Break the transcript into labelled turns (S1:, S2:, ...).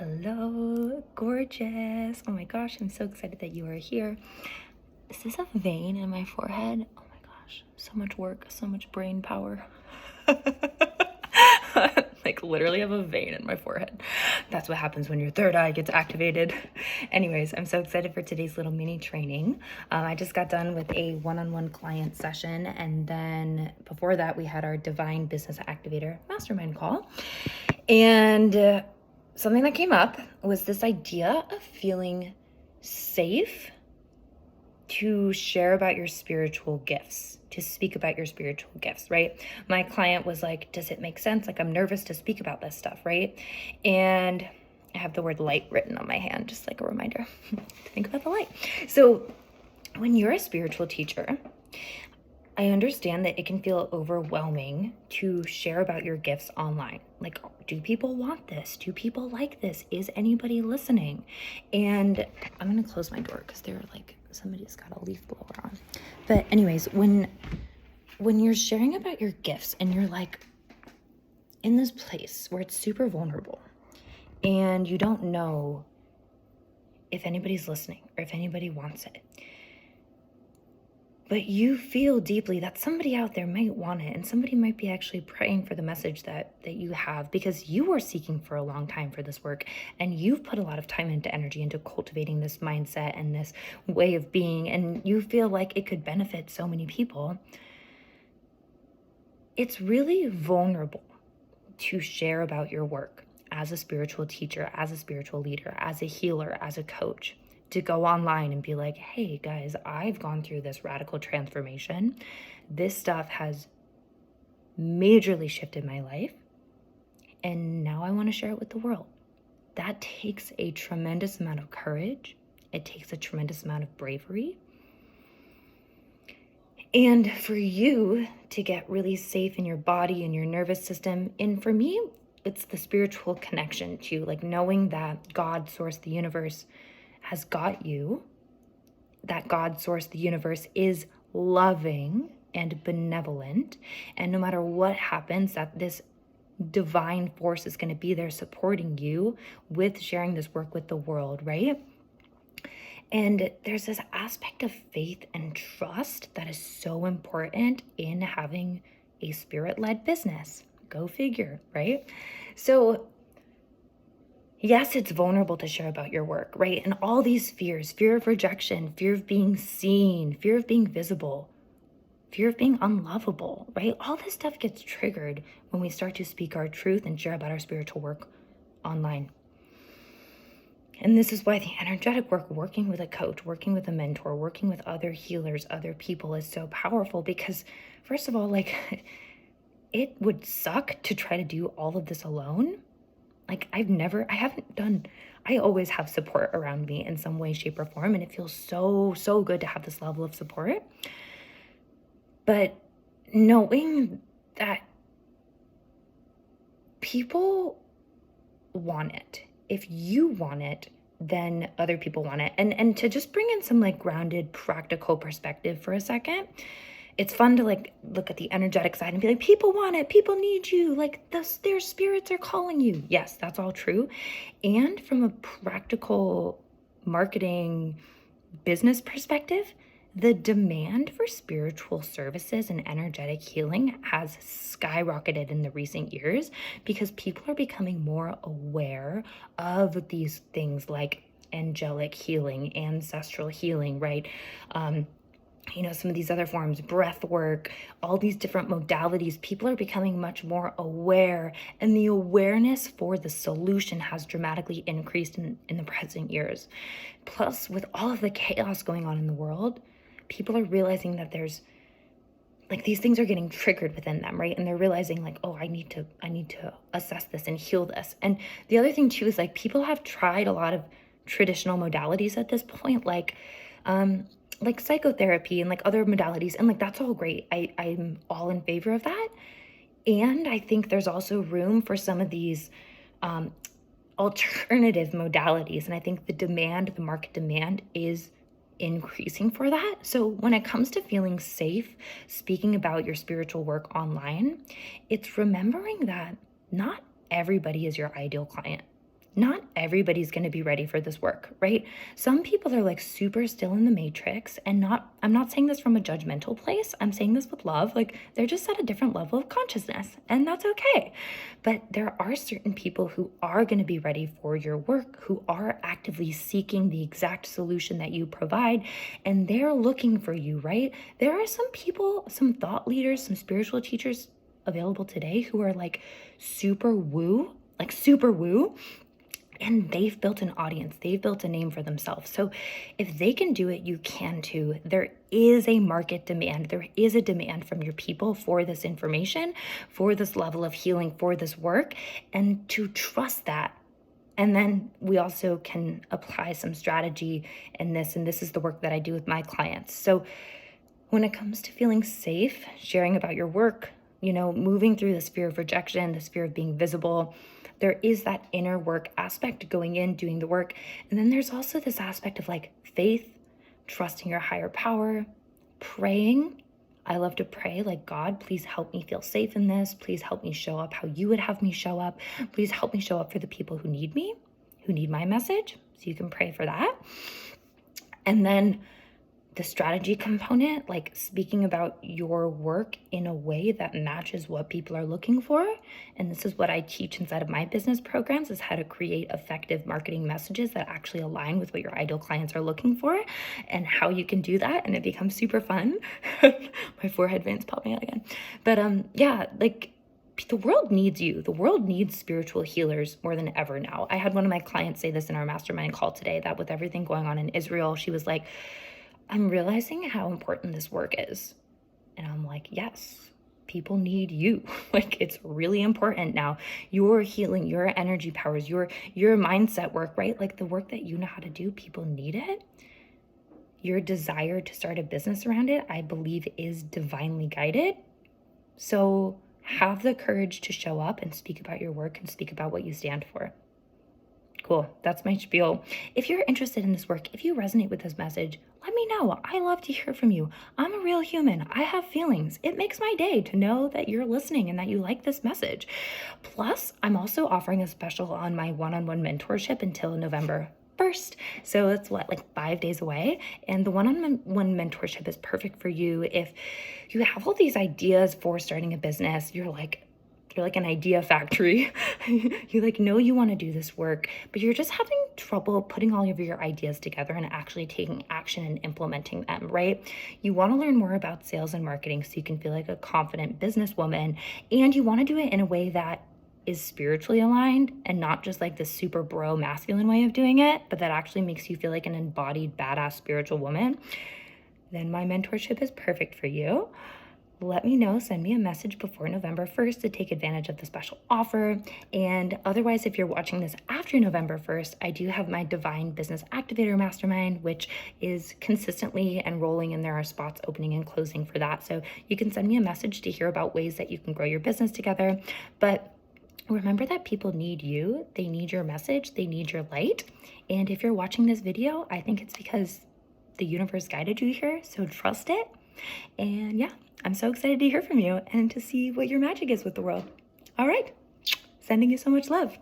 S1: Hello, gorgeous. Oh my gosh, I'm so excited that you are here. Is this a vein in my forehead? Oh my gosh, so much work, so much brain power. Like literally have a vein in my forehead. That's what happens when your third eye gets activated. Anyways, I'm so excited for today's little mini training. I just got done with a one-on-one client session, and then before that we had our Divine Business Activator Mastermind call. And something that came up was this idea of feeling safe to share about your spiritual gifts, to speak about your spiritual gifts, right? My client was like, does it make sense? Like, I'm nervous to speak about this stuff, right? And I have the word light written on my hand, just like a reminder to think about the light. So when you're a spiritual teacher, I understand that it can feel overwhelming to share about your gifts online. Like, do people want this? Do people like this? Is anybody listening? And I'm gonna close my door because they're like, somebody's got a leaf blower on. But anyways, when you're sharing about your gifts and you're like in this place where it's super vulnerable and you don't know if anybody's listening or if anybody wants it, but you feel deeply that somebody out there might want it, and somebody might be actually praying for the message that you have, because you were seeking for a long time for this work, and you've put a lot of time and energy into cultivating this mindset and this way of being, and you feel like it could benefit so many people. It's really vulnerable to share about your work as a spiritual teacher, as a spiritual leader, as a healer, as a coach. To go online and be like, hey guys, I've gone through this radical transformation. This stuff has majorly shifted my life, and now I want to share it with the world. That takes a tremendous amount of courage. It takes a tremendous amount of bravery. And for you to get really safe in your body and your nervous system, and for me, it's the spiritual connection to like knowing that God, source, the universe, has got you, that God, source, the universe is loving and benevolent, and no matter what happens, that this divine force is going to be there supporting you with sharing this work with the world, right? And there's this aspect of faith and trust that is so important in having a spirit-led business. Go figure, right? So yes, it's vulnerable to share about your work, right? And all these fears, fear of rejection, fear of being seen, fear of being visible, fear of being unlovable, right? All this stuff gets triggered when we start to speak our truth and share about our spiritual work online. And this is why the energetic work, working with a coach, working with a mentor, working with other healers, other people, is so powerful, because first of all, like, it would suck to try to do all of this alone. Like, I always have support around me in some way, shape, or form. And it feels so, so good to have this level of support. But knowing that people want it. If you want it, then other people want it. And to just bring in some like grounded, practical perspective for a second, it's fun to like look at the energetic side and be like, people want it, people need you, like their spirits are calling you. Yes, that's all true. And from a practical marketing business perspective, the demand for spiritual services and energetic healing has skyrocketed in the recent years, because people are becoming more aware of these things like angelic healing, ancestral healing, right? Some of these other forms, breath work, all these different modalities, people are becoming much more aware, and the awareness for the solution has dramatically increased in the present years. Plus, with all of the chaos going on in the world, people are realizing that there's like these things are getting triggered within them, right? And they're realizing like, oh, I need to assess this and heal this. And the other thing too is like people have tried a lot of traditional modalities at this point, like psychotherapy and like other modalities, and like that's all great. I'm all in favor of that. And I think there's also room for some of these alternative modalities, and I think the market demand is increasing for that. So when it comes to feeling safe speaking about your spiritual work online, it's remembering that not everybody is your ideal client. not everybody's going to be ready for this work, right? Some people are like super still in the matrix, and I'm not saying this from a judgmental place. I'm saying this with love. Like, they're just at a different level of consciousness, and that's okay. But there are certain people who are going to be ready for your work, who are actively seeking the exact solution that you provide, and they're looking for you, right? There are some people, some thought leaders, some spiritual teachers available today who are like super woo, and they've built an audience, they've built a name for themselves. So if they can do it, you can too. There is a market demand. There is a demand from your people for this information, for this level of healing, for this work, and to trust that. And then we also can apply some strategy in this, and this is the work that I do with my clients. So when it comes to feeling safe, sharing about your work, moving through the sphere of rejection, the sphere of being visible, there is that inner work aspect, going in, doing the work. And then there's also this aspect of like faith, trusting your higher power, praying. I love to pray like, God, please help me feel safe in this. Please help me show up how you would have me show up. Please help me show up for the people who need me, who need my message. So you can pray for that. And then the strategy component, like speaking about your work in a way that matches what people are looking for. And this is what I teach inside of my business programs, is how to create effective marketing messages that actually align with what your ideal clients are looking for, and how you can do that. And it becomes super fun. My forehead veins popping out again. But yeah, like, the world needs you. The world needs spiritual healers more than ever now. I had one of my clients say this in our mastermind call today, that with everything going on in Israel, she was like, I'm realizing how important this work is. And I'm like, yes, people need you. Like, it's really important now. Your healing, your energy powers, your mindset work, right? Like the work that you know how to do, people need it. Your desire to start a business around it, I believe, is divinely guided. So have the courage to show up and speak about your work and speak about what you stand for. Cool. That's my spiel. If you're interested in this work, if you resonate with this message, let me know. I love to hear from you. I'm a real human. I have feelings. It makes my day to know that you're listening and that you like this message. Plus, I'm also offering a special on my one-on-one mentorship until November 1st. So it's like 5 days away. And the one-on-one mentorship is perfect for you if you have all these ideas for starting a business. You're like an idea factory. You know you want to do this work, but you're just having trouble putting all of your ideas together and actually taking action and implementing them, right? You want to learn more about sales and marketing so you can feel like a confident businesswoman, and you want to do it in a way that is spiritually aligned and not just like this super bro masculine way of doing it, but that actually makes you feel like an embodied badass spiritual woman. Then my mentorship is perfect for you. Let me know, send me a message before November 1st to take advantage of the special offer. And otherwise, if you're watching this after November 1st, I do have my Divine Business Activator Mastermind, which is consistently enrolling, and there are spots opening and closing for that. So you can send me a message to hear about ways that you can grow your business together. But remember that people need you, they need your message, they need your light. And if you're watching this video, I think it's because the universe guided you here, so trust it. And yeah, I'm so excited to hear from you and to see what your magic is with the world. All right, sending you so much love.